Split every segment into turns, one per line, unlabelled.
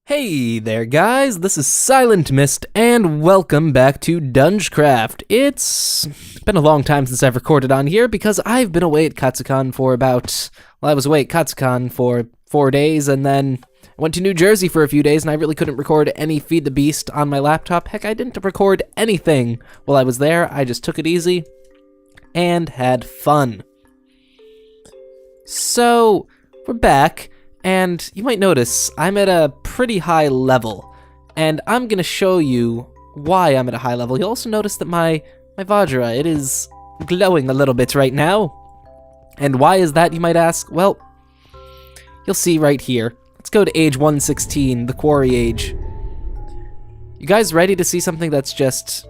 Hey there guys, this is Silent Myst, and welcome back to Duncraft. It's been a long time since I've recorded on here because I've been away at Katsukon for I was away at Katsukon for 4 days, and then I went to New Jersey for a few days, and I really couldn't record any Feed the Beast on my laptop. Heck, I didn't record anything while I was there. I just took it easy and had fun. So, we're back. And you might notice I'm at a pretty high level, and I'm gonna show you why I'm at a high level. You'll also notice that my Vajra, it is glowing a little bit right now. And why is that, you might ask? Well, you'll see right here. Let's go to age 116, the quarry age. You guys ready to see something that's just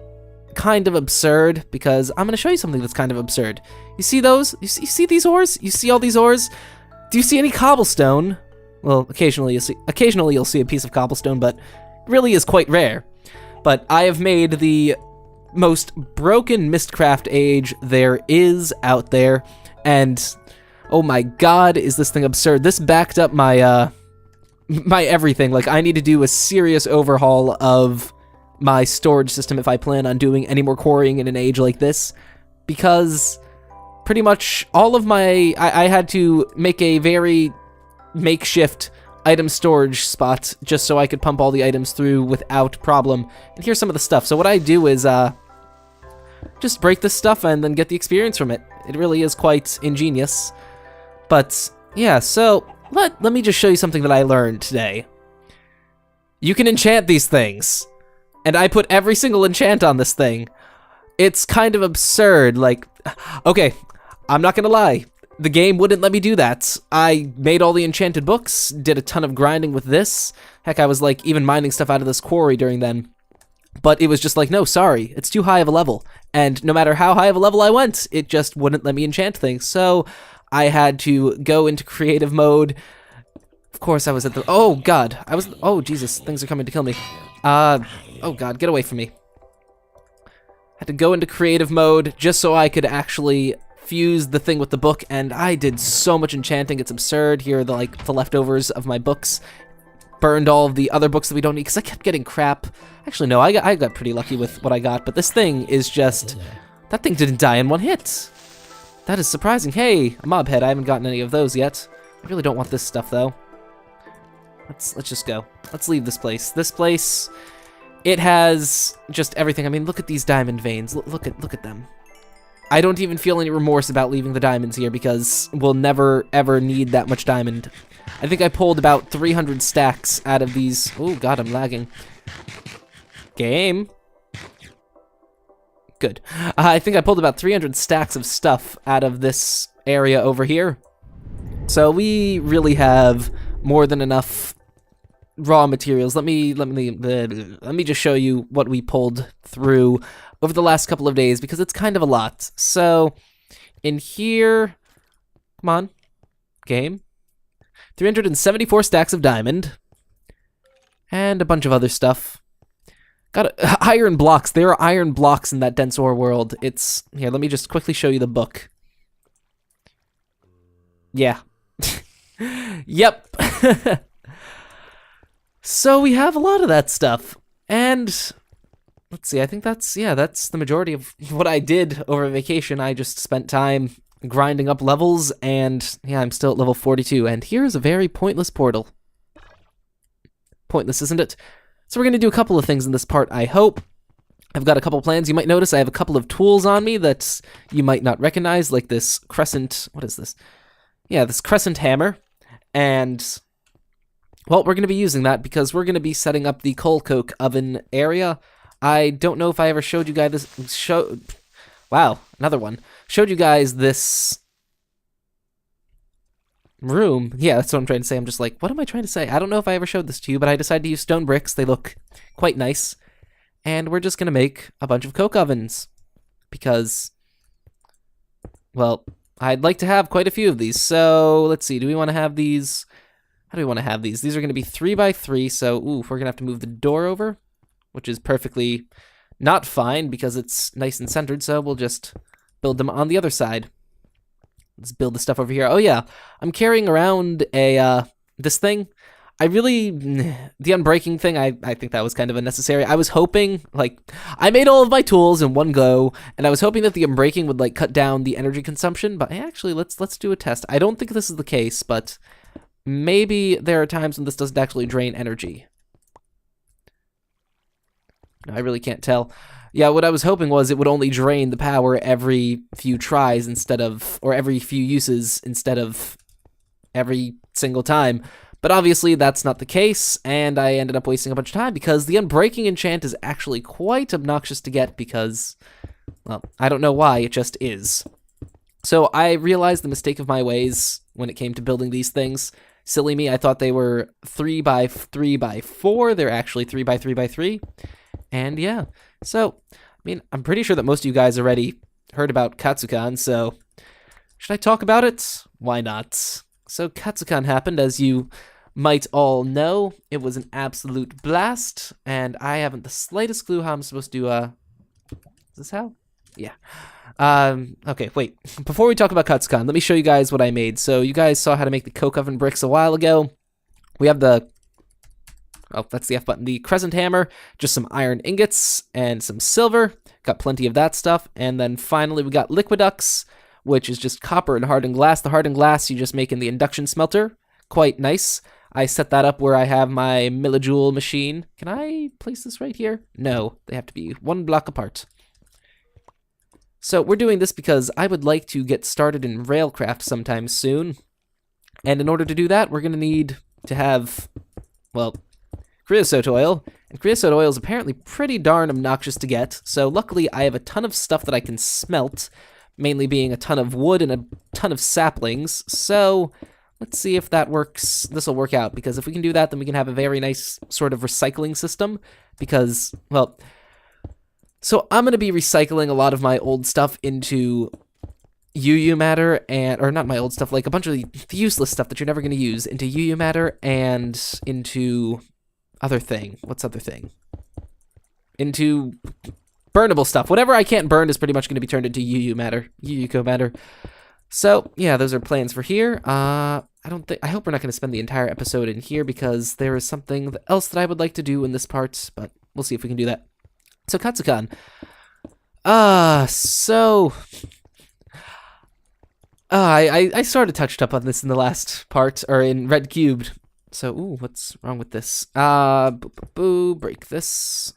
kind of absurd? Because I'm gonna show you something that's kind of absurd. You see those? You see these ores? You see all these ores? Do you see any cobblestone? Well, occasionally you'll see a piece of cobblestone, but it really is quite rare. But I have made the most broken Mystcraft age there is out there, and oh my god, is this thing absurd. This backed up my my everything. Like, I need to do a serious overhaul of my storage system if I plan on doing any more quarrying in an age like this, because pretty much all of my... I had to make a very makeshift item storage spot just so I could pump all the items through without problem. And here's some of the stuff. So what I do is just break this stuff and then get the experience from it. It really is quite ingenious. But yeah, so let me just show you something that I learned today. You can enchant these things. And I put every single enchant on this thing. It's kind of absurd. Like, okay, I'm not gonna lie. The game wouldn't let me do that. I made all the enchanted books, did a ton of grinding with this. Heck, I was like even mining stuff out of this quarry during then. But it was just like, no, sorry, it's too high of a level. And no matter how high of a level I went, it just wouldn't let me enchant things. So I had to go into creative mode. Of course I was at the... Oh god, oh Jesus, things are coming to kill me. Oh god, get away from me. Had to go into creative mode just so I could actually fuse the thing with the book, and I did so much enchanting, it's absurd. Here are the leftovers of my books. Burned all of the other books that we don't need, because I kept getting crap. Actually, no, I got pretty lucky with what I got, but this thing is just... That thing didn't die in one hit. That is surprising. Hey, a mob head, I haven't gotten any of those yet. I really don't want this stuff, though. Let's just go. Let's leave this place. This place, it has just everything. I mean, look at these diamond veins. Look at them. I don't even feel any remorse about leaving the diamonds here because we'll never, ever need that much diamond. I think I pulled about 300 stacks out of these... Oh, God, I'm lagging. Game. Good. I think I pulled about 300 stacks of stuff out of this area over here. So we really have more than enough raw materials. Let me just show you what we pulled through over the last couple of days, because it's kind of a lot. So, in here, come on, game, 374 stacks of diamond, and a bunch of other stuff. Got iron blocks. There are iron blocks in that dense ore world. It's, here, let me just quickly show you the book. Yeah. Yep. So we have a lot of that stuff, and... Let's see, I think that's the majority of what I did over vacation. I just spent time grinding up levels, and yeah, I'm still at level 42, and here's a very pointless portal. Pointless, isn't it? So we're going to do a couple of things in this part, I hope. I've got a couple plans. You might notice I have a couple of tools on me that you might not recognize, like this crescent... What is this? Yeah, this crescent hammer, and... Well, we're going to be using that because we're going to be setting up the coal coke oven area. I don't know if I ever showed you guys this, wow, another one. Showed you guys this room. Yeah, that's what I'm trying to say. I'm just like, what am I trying to say? I don't know if I ever showed this to you, but I decided to use stone bricks. They look quite nice. And we're just going to make a bunch of coke ovens. Because, well, I'd like to have quite a few of these. So, let's see. Do we want to have these? How do we want to have these? These are going to be 3 by 3, so, ooh, we're going to have to move the door over, which is perfectly not fine because it's nice and centered, so we'll just build them on the other side. Let's build the stuff over here. Oh yeah, I'm carrying around a this thing. I really, the unbreaking thing, I think that was kind of unnecessary. I was hoping, like, I made all of my tools in one go, and I was hoping that the unbreaking would, like, cut down the energy consumption, but actually, let's do a test. I don't think this is the case, but maybe there are times when this doesn't actually drain energy. No, I really can't tell. Yeah, what I was hoping was it would only drain the power every few tries instead of, or every few uses instead of every single time. But obviously that's not the case, and I ended up wasting a bunch of time because the unbreaking enchant is actually quite obnoxious to get because, well, I don't know why, it just is. So I realized the mistake of my ways when it came to building these things. Silly me, I thought they were 3x3x4, they're actually 3x3x3. And yeah, so, I mean, I'm pretty sure that most of you guys already heard about Katsukon, so should I talk about it? Why not? So Katsukon happened, as you might all know. It was an absolute blast, and I haven't the slightest clue how I'm supposed to, is this how? Yeah. Okay, wait. Before we talk about Katsukon, let me show you guys what I made. So you guys saw how to make the coke oven bricks a while ago. We have the, oh, that's the F button, the crescent hammer, just some iron ingots, and some silver. Got plenty of that stuff. And then finally we got liquidux, which is just copper and hardened glass. The hardened glass you just make in the induction smelter. Quite nice. I set that up where I have my millijoule machine. Can I place this right here? No, they have to be one block apart. So we're doing this because I would like to get started in Railcraft sometime soon. And in order to do that, we're going to need to have, well, creosote oil. And creosote oil is apparently pretty darn obnoxious to get. So luckily I have a ton of stuff that I can smelt, mainly being a ton of wood and a ton of saplings. So let's see if that works. This will work out, because if we can do that, then we can have a very nice sort of recycling system, because, well, so I'm going to be recycling a lot of my old stuff into UU matter, and, or not my old stuff, like a bunch of the useless stuff that you're never going to use, into UU matter and into other thing. What's other thing? Into burnable stuff. Whatever I can't burn is pretty much going to be turned into UU matter, UU matter. So yeah, those are plans for here. I hope we're not going to spend the entire episode in here, because there is something else that I would like to do in this part, but we'll see if we can do that. So Katsukon. I sort of touched up on this in the last part, or in Red Cubed. So, ooh, what's wrong with this? Break this.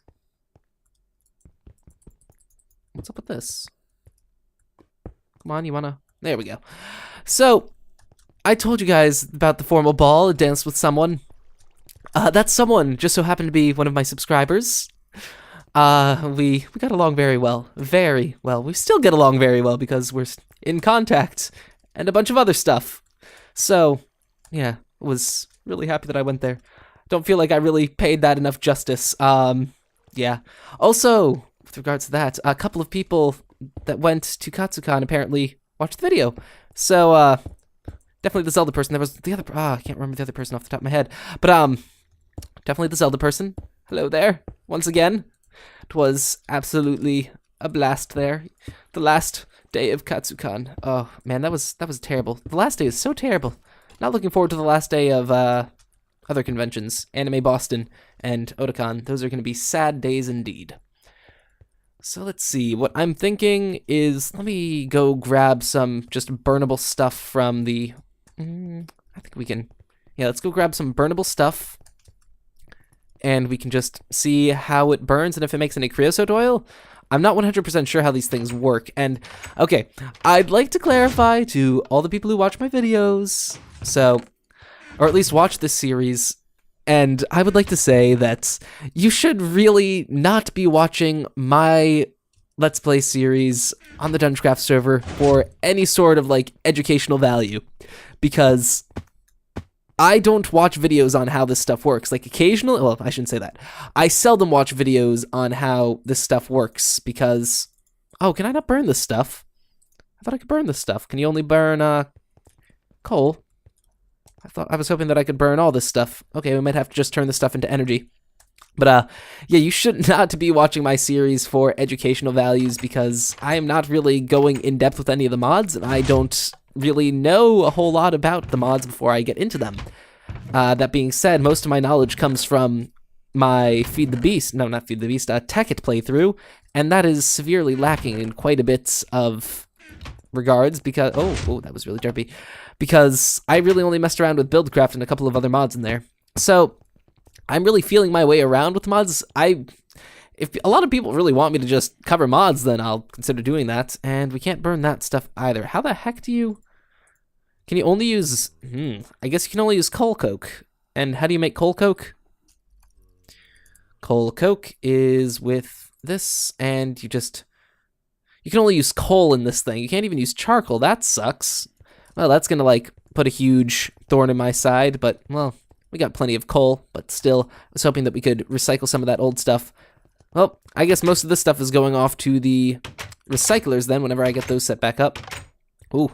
What's up with this? Come on, you wanna? There we go. So, I told you guys about the formal ball, dance with someone. That someone just so happened to be one of my subscribers. We got along very well. Very well. We still get along very well because we're in contact and a bunch of other stuff. So, yeah, was really happy that I went there. Don't feel like I really paid that enough justice. Yeah. Also, with regards to that, a couple of people that went to Katsukon apparently watched the video. So, definitely the Zelda person. There was the other, I can't remember the other person off the top of my head. But, definitely the Zelda person. Hello there, once again. It was absolutely a blast there. The last day of Katsukon. Oh, man, that was terrible. The last day is so terrible. Not looking forward to the last day of, other conventions. Anime Boston and Otakon. Those are going to be sad days indeed. So let's see. What I'm thinking is, let me go grab some just burnable stuff from the... I think we can... Yeah, let's go grab some burnable stuff. And we can just see how it burns and if it makes any creosote oil. I'm not 100% sure how these things work. And, okay, I'd like to clarify to all the people who watch my videos, so, or at least watch this series, and I would like to say that you should really not be watching my Let's Play series on the Duncraft server for any sort of, like, educational value, because I don't watch videos on how this stuff works. Like, occasionally, well, I shouldn't say that. I seldom watch videos on how this stuff works because, oh, can I not burn this stuff? I thought I could burn this stuff. Can you only burn, coal? I was hoping that I could burn all this stuff. Okay, we might have to just turn this stuff into energy. But, yeah, you should not be watching my series for educational values because I am not really going in depth with any of the mods, and I don't really know a whole lot about the mods before I get into them. That being said, most of my knowledge comes from my Feed the Beast, no, not Feed the Beast, Tekkit playthrough, and that is severely lacking in quite a bit of regards because, oh, that was really derpy, because I really only messed around with Buildcraft and a couple of other mods in there. So I'm really feeling my way around with mods. If a lot of people really want me to just cover mods, then I'll consider doing that, and we can't burn that stuff either. How the heck do you... Can you only use... I guess you can only use coal coke. And how do you make coal coke? Coal coke is with this, and you can only use coal in this thing. You can't even use charcoal. That sucks. Well, that's gonna, like, put a huge thorn in my side, but, well, we got plenty of coal, but still, I was hoping that we could recycle some of that old stuff. Well, I guess most of this stuff is going off to the recyclers then, whenever I get those set back up. Ooh.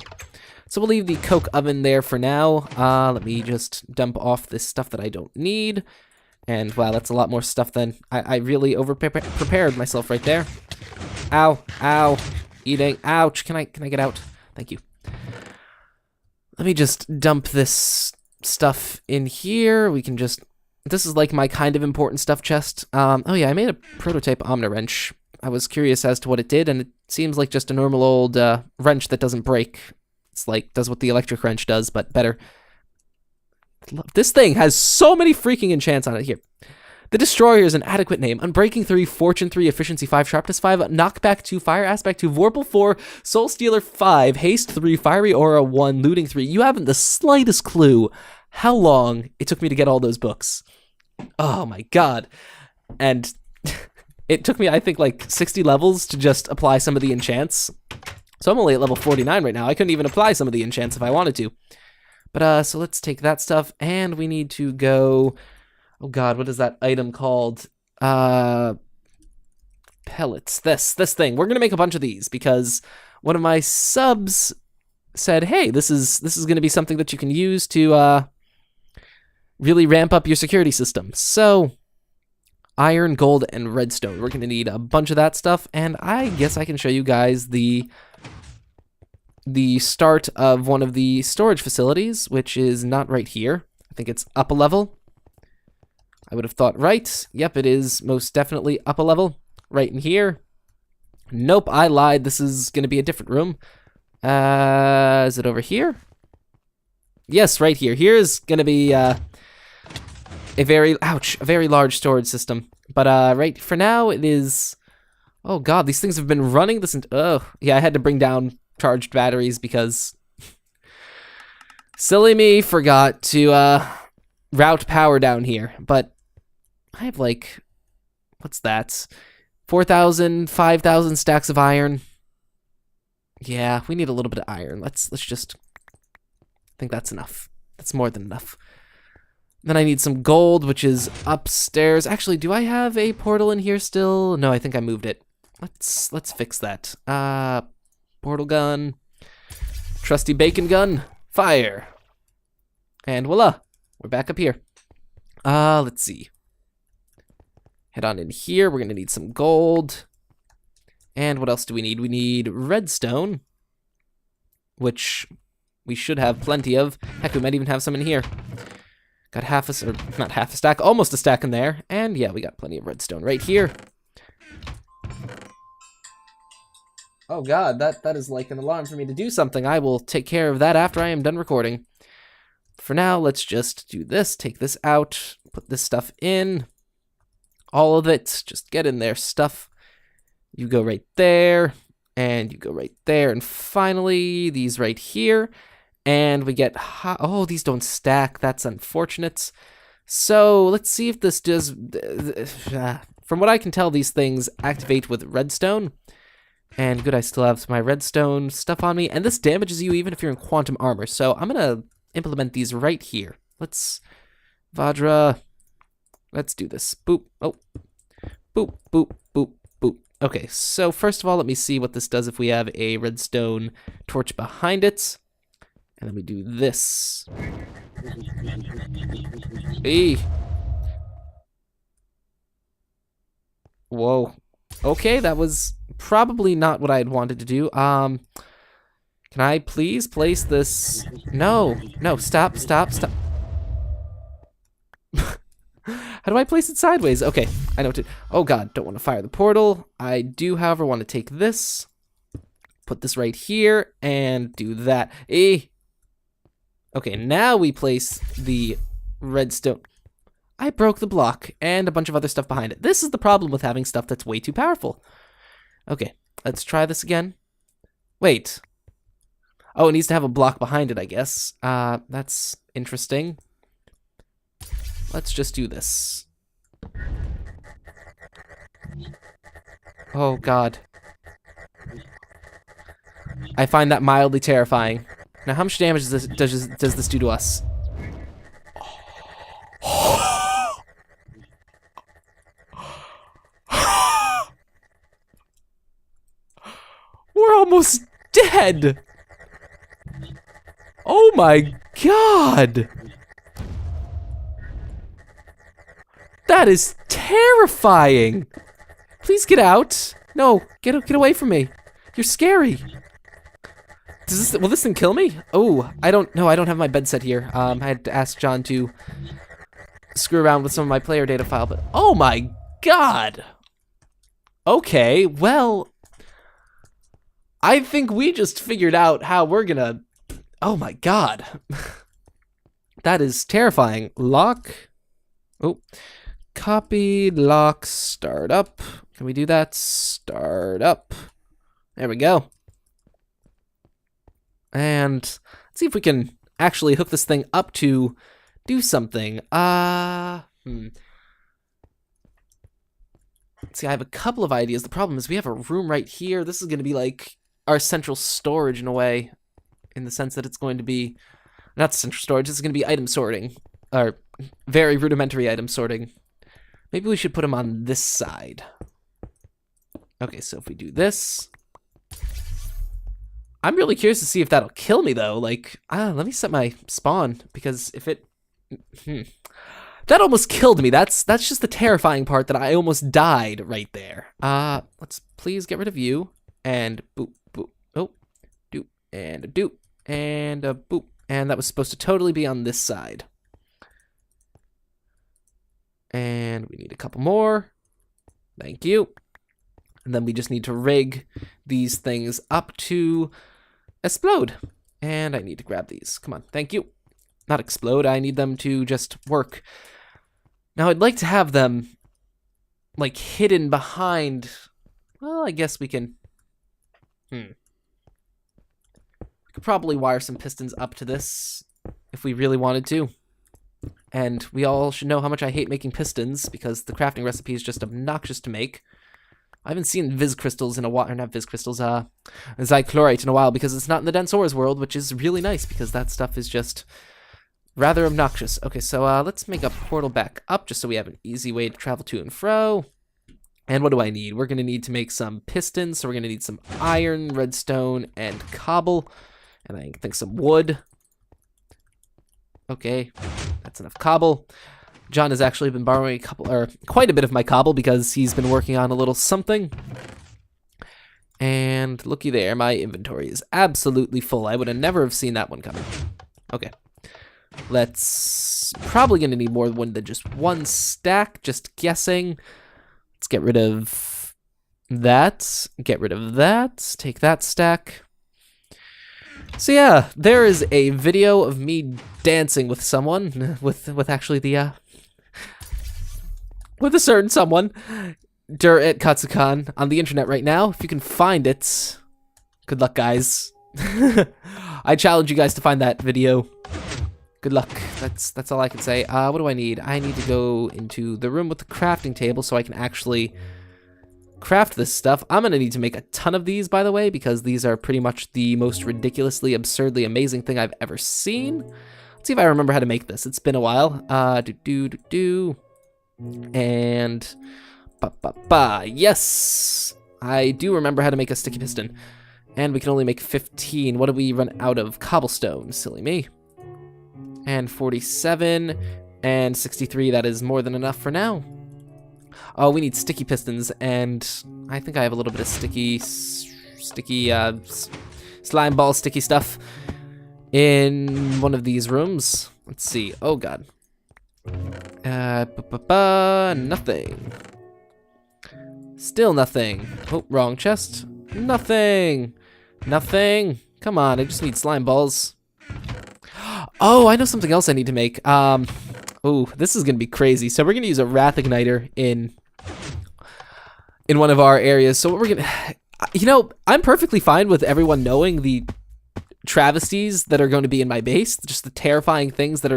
So we'll leave the coke oven there for now. Let me just dump off this stuff that I don't need. And wow, that's a lot more stuff than I really prepared myself right there. Ow, ow, eating, ouch. Can I get out? Thank you. Let me just dump this stuff in here. We can just, this is like my kind of important stuff chest. Oh yeah, I made a prototype Omni-wrench. I was curious as to what it did, and it seems like just a normal old wrench that doesn't break. It's like, does what the electric wrench does, but better. This thing has so many freaking enchants on it. Here. The Destroyer is an adequate name. Unbreaking 3, Fortune 3, Efficiency 5, Sharpness 5, Knockback 2, Fire Aspect 2, Vorpal 4, Soul Stealer 5, Haste 3, Fiery Aura 1, Looting 3. You haven't the slightest clue how long it took me to get all those books. Oh my god. And it took me, I think, like 60 levels to just apply some of the enchants. So I'm only at level 49 right now. I couldn't even apply some of the enchants if I wanted to. But, so let's take that stuff, and we need to go... Oh god, what is that item called? Pellets. This thing. We're gonna make a bunch of these, because one of my subs said, hey, this is gonna be something that you can use to, really ramp up your security system. So, iron, gold, and redstone. We're gonna need a bunch of that stuff, and I guess I can show you guys the start of one of the storage facilities, which is not right here. I think it's up a level. I would have thought right. Yep, it is most definitely up a level. Right in here. Nope, I lied. This is going to be a different room. Is it over here? Yes, right here. Here's going to be a very large storage system. But right for now, it is... Oh god, these things have been running this... Oh, yeah, I had to bring down charged batteries because silly me forgot to route power down here. But I have like, what's that? 4,000, 5,000 stacks of iron. Yeah, we need a little bit of iron. Let's just, I think that's enough. That's more than enough. Then I need some gold, which is upstairs. Actually, do I have a portal in here still? No, I think I moved it. Let's fix that. Portal gun, trusty bacon gun, fire. And voila, we're back up here. Let's see. Head on in here, we're gonna need some gold. And what else do we need? We need redstone, which we should have plenty of. Heck, we might even have some in here. Got not half a stack, almost a stack in there. And yeah, we got plenty of redstone right here. Oh god, that is like an alarm for me to do something. I will take care of that after I am done recording. For now, let's just do this, take this out, put this stuff in. All of it, just get in there, stuff. You go right there, and you go right there, and finally, these right here. And we get, oh, these don't stack, that's unfortunate. So, let's see if this does, from what I can tell, these things activate with redstone. And good, I still have some of my redstone stuff on me. And this damages you even if you're in quantum armor. So I'm going to implement these right here. Vajra, let's do this. Boop, oh, boop, boop, boop, boop. Okay, so first of all, let me see what this does if we have a redstone torch behind it. And then we do this. Hey. Whoa. Okay, that was probably not what I had wanted to do. Can I please place this? No, stop. How do I place it sideways? Okay, I know what to... Oh god, don't want to fire the portal. I do, however, want to take this, put this right here, and do that. Okay, now we place the redstone. I broke the block and a bunch of other stuff behind it. This is the problem with having stuff that's way too powerful. Okay, let's try this again. Wait. Oh, it needs to have a block behind it, I guess. That's interesting. Let's just do this. Oh, God. I find that mildly terrifying. Now, how much damage does this do to us? We're almost dead! Oh my god! That is terrifying! Please get out. No, get away from me. You're scary. Will this thing kill me? Oh, I don't know. I don't have my bed set here. I had to ask John to screw around with some of my player data file, but oh my god! Okay, well, I think we just figured out how we're gonna... Oh my god. That is terrifying. Lock. Oh. Copy, lock, start up. Can we do that? Start up. There we go. And let's see if we can actually hook this thing up to do something. See, I have a couple of ideas. The problem is we have a room right here. This is going to be like our central storage in a way, in the sense that it's going to be not central storage. This is going to be item sorting, or very rudimentary item sorting. Maybe we should put them on this side. Okay, so if we do this, I'm really curious to see if that'll kill me though. Like, let me set my spawn, because if it, that almost killed me. That's just the terrifying part, that I almost died right there. Let's please get rid of you, and boop, boop, oh, doop, and a doop, and a boop, and that was supposed to totally be on this side. And we need a couple more. Thank you. And then we just need to rig these things up to explode. And I need to grab these. Come on, thank you. Not explode, I need them to just work. Now I'd like to have them like hidden behind, well, I guess we can, we could probably wire some pistons up to this if we really wanted to. And we all should know how much I hate making pistons, because the crafting recipe is just obnoxious to make. I haven't seen Viz crystals in a while, or not Viz crystals, Zychlorite in a while, because it's not in the dense ores world, which is really nice, because that stuff is just rather obnoxious. Okay, so let's make a portal back up, just so we have an easy way to travel to and fro. And what do I need? We're going to need to make some pistons, so we're going to need some iron, redstone, and cobble, and I think some wood. Okay, that's enough cobble. John has actually been borrowing quite a bit of my cobble, because he's been working on a little something. And looky there, my inventory is absolutely full. I would have never have seen that one coming. Okay, let's probably gonna need more than just one stack, just guessing. Let's get rid of that, get rid of that, take that stack. So yeah, there is a video of me dancing with someone, with actually the, with a certain someone, at Katsukon on the internet right now. If you can find it, good luck, guys. I challenge you guys to find that video. Good luck. That's all I can say. What do I need? I need to go into the room with the crafting table so I can actually craft this stuff. I'm gonna need to make a ton of these, by the way, because these are pretty much the most ridiculously, absurdly amazing thing I've ever seen. Let's see if I remember how to make this. It's been a while. And yes, I do remember how to make a sticky piston, and we can only make 15. What do we run out of? Cobblestone. Silly me. And 47 and 63. That is more than enough for now. Oh, we need sticky pistons, and I think I have a little bit of sticky slime ball sticky stuff in one of these rooms. Let's see. Oh god. Nothing. Still nothing. Oh, wrong chest. Nothing. Nothing. Come on, I just need slime balls. Oh, I know something else I need to make. Oh, this is gonna be crazy. So we're gonna use a wrath igniter in one of our areas. So what we're gonna, you know, I'm perfectly fine with everyone knowing the travesties that are going to be in my base, just the terrifying things that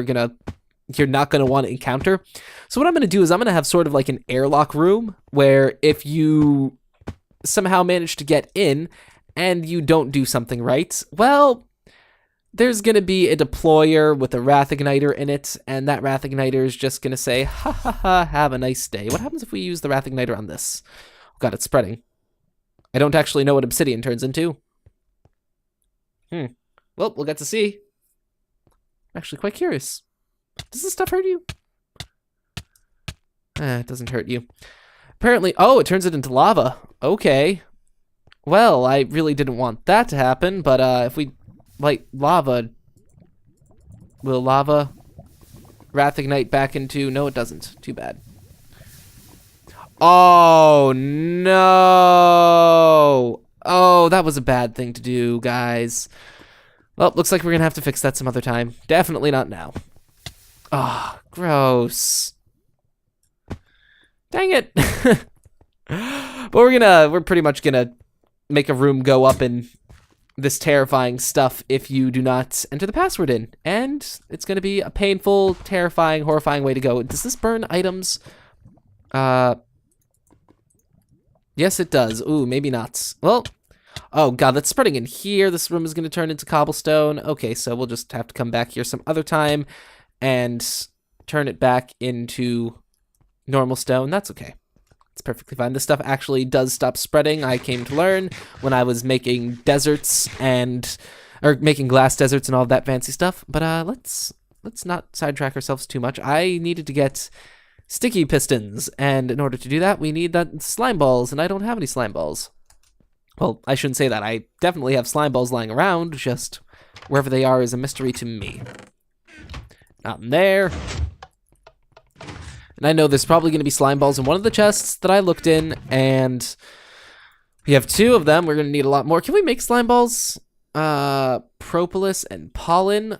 you're not gonna want to encounter. So what I'm gonna do is I'm gonna have sort of like an airlock room where if you somehow manage to get in and you don't do something right, well, there's going to be a deployer with a wrath igniter in it, and that wrath igniter is just going to say, ha ha ha, have a nice day. What happens if we use the wrath igniter on this? Oh god, it's spreading. I don't actually know what obsidian turns into. Well, we'll get to see. I'm actually quite curious. Does this stuff hurt you? It doesn't hurt you. Apparently, oh, it turns it into lava. Okay. Well, I really didn't want that to happen, but if we light lava, will lava wrath ignite back into... No, it doesn't. Too bad. Oh, no. Oh, that was a bad thing to do, guys. Well, looks like we're gonna have to fix that some other time. Definitely not now. Ah, oh, gross. Dang it. But we're pretty much gonna make a room go up in this terrifying stuff if you do not enter the password in. And it's going to be a painful, terrifying, horrifying way to go. Does this burn items? Yes, it does. Ooh, maybe not. Well, oh god, that's spreading in here. This room is going to turn into cobblestone. Okay, so we'll just have to come back here some other time and turn it back into normal stone. That's okay. It's perfectly fine. This stuff actually does stop spreading. I came to learn when I was making deserts or making glass deserts and all that fancy stuff. But let's not sidetrack ourselves too much. I needed to get sticky pistons, and in order to do that, we need that slime balls, and I don't have any slime balls. Well, I shouldn't say that. I definitely have slime balls lying around, just wherever they are is a mystery to me. Not in there. And I know there's probably going to be slime balls in one of the chests that I looked in, and we have 2 of them. We're going to need a lot more. Can we make slime balls? Propolis and pollen.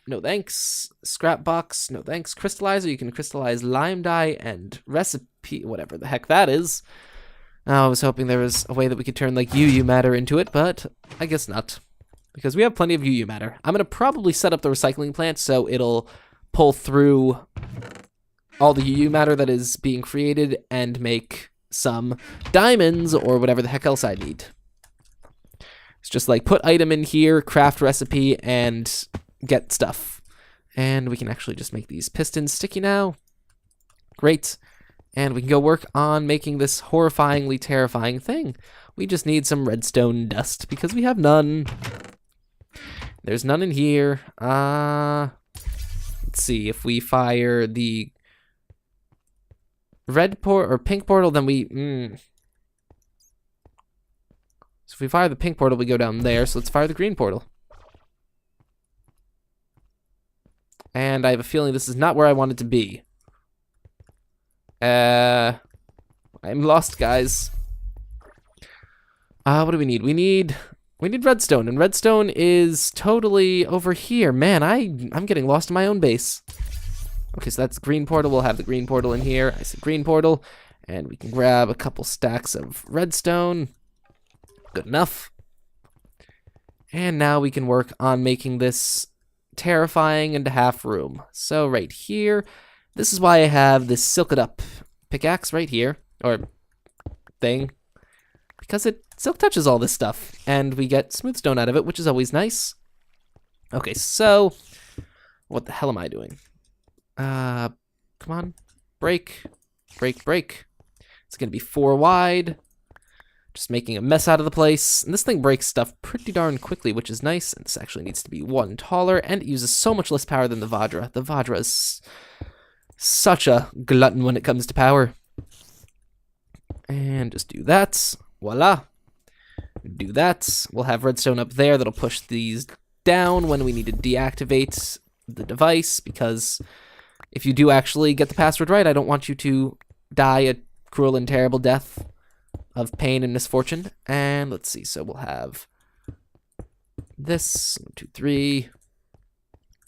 No thanks. Scrap box. No thanks. Crystallizer. You can crystallize lime dye and recipe, whatever the heck that is. I was hoping there was a way that we could turn like UU matter into it, but I guess not. Because we have plenty of UU matter. I'm going to probably set up the recycling plant so it'll pull through all the UU matter that is being created and make some diamonds or whatever the heck else I need. It's just like put item in here, craft recipe, and get stuff. And we can actually just make these pistons sticky now. Great. And we can go work on making this horrifyingly terrifying thing. We just need some redstone dust because we have none. There's none in here. Let's see, if we fire the red port or pink portal, then we so if we fire the pink portal, we go down there. So let's fire the green portal. And I have a feeling this is not where I wanted to be. I'm lost, guys. What do we need? We need redstone, and redstone is totally over here. Man, I'm getting lost in my own base. Okay, so that's green portal. We'll have the green portal in here. I see green portal. And we can grab a couple stacks of redstone. Good enough. And now we can work on making this terrifying into half room. So right here, this is why I have this silked up pickaxe right here. Or thing. Because it silk touches all this stuff. And we get smooth stone out of it, which is always nice. Okay, so what the hell am I doing? Come on. Break. Break, break. It's gonna be 4 wide. Just making a mess out of the place. And this thing breaks stuff pretty darn quickly, which is nice. And this actually needs to be 1 taller, and it uses so much less power than the Vajra. The Vajra is such a glutton when it comes to power. And just do that. Voila. Do that. We'll have redstone up there that'll push these down when we need to deactivate the device, because if you do actually get the password right, I don't want you to die a cruel and terrible death of pain and misfortune. And let's see, so we'll have this, 1, 2, 3,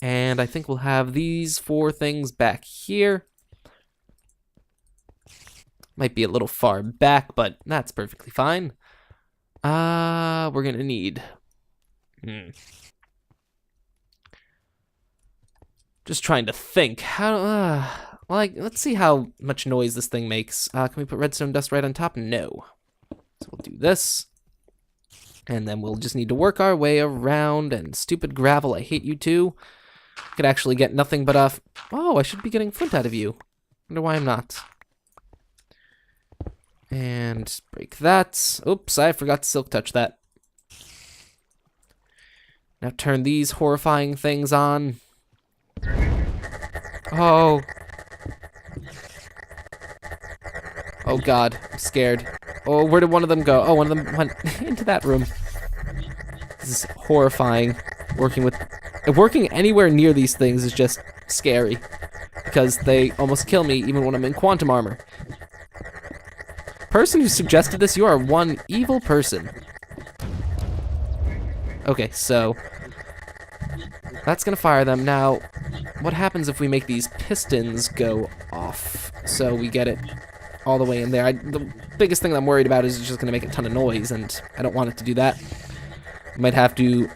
and I think we'll have these 4 things back here. Might be a little far back, but that's perfectly fine. We're gonna need... Just trying to think. How, like, let's see how much noise this thing makes. Can we put redstone dust right on top? No. So we'll do this. And then we'll just need to work our way around. And stupid gravel, I hate you too. Could actually get nothing but a... Oh, I should be getting flint out of you. Wonder why I'm not. And break that. Oops, I forgot to silk touch that. Now turn these horrifying things on. Oh. Oh god, I'm scared. Oh, where did one of them go? Oh, one of them went into that room. This is horrifying. Working anywhere near these things is just scary. Because they almost kill me even when I'm in quantum armor. Person who suggested this, you are one evil person. Okay, so that's gonna fire them. Now, what happens if we make these pistons go off? So we get it all the way in there. The biggest thing that I'm worried about is it's just gonna make a ton of noise, and I don't want it to do that. We might have to...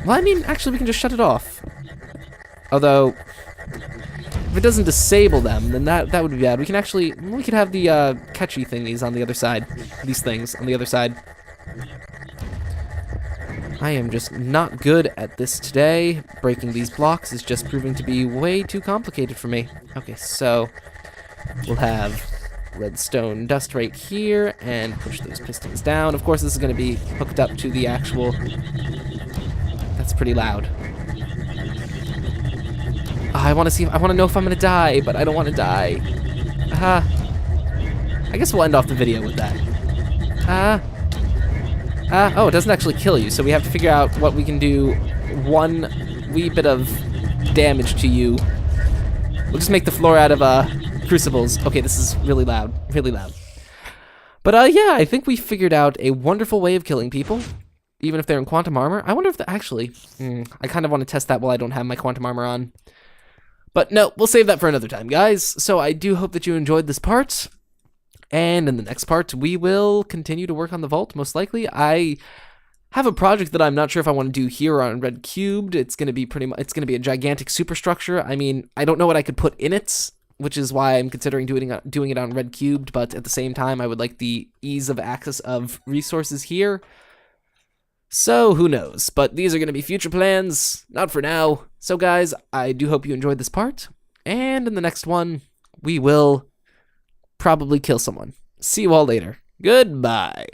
Well, I mean, actually, we can just shut it off. Although, if it doesn't disable them, then that would be bad. We can actually... We could have the catchy thingies on the other side. These things on the other side. I am just not good at this today. Breaking these blocks is just proving to be way too complicated for me. Okay, so we'll have redstone dust right here and push those pistons down. Of course, this is going to be hooked up to the actual... That's pretty loud. I want to know if I'm going to die, but I don't want to die. I guess we'll end off the video with that. Oh, it doesn't actually kill you, so we have to figure out what we can do. One wee bit of damage to you. We'll just make the floor out of crucibles. Okay, this is really loud, really loud. But yeah, I think we figured out a wonderful way of killing people, even if they're in quantum armor. I wonder if actually, I kind of want to test that while I don't have my quantum armor on. But no, we'll save that for another time, guys. So I do hope that you enjoyed this part. And in the next part, we will continue to work on the vault, most likely. I have a project that I'm not sure if I want to do here on Red Cubed. It's going to be a gigantic superstructure. I mean, I don't know what I could put in it, which is why I'm considering doing it on Red Cubed, but at the same time, I would like the ease of access of resources here. So, who knows? But these are going to be future plans, not for now. So, guys, I do hope you enjoyed this part, and in the next one, we will... probably kill someone. See you all later. Goodbye.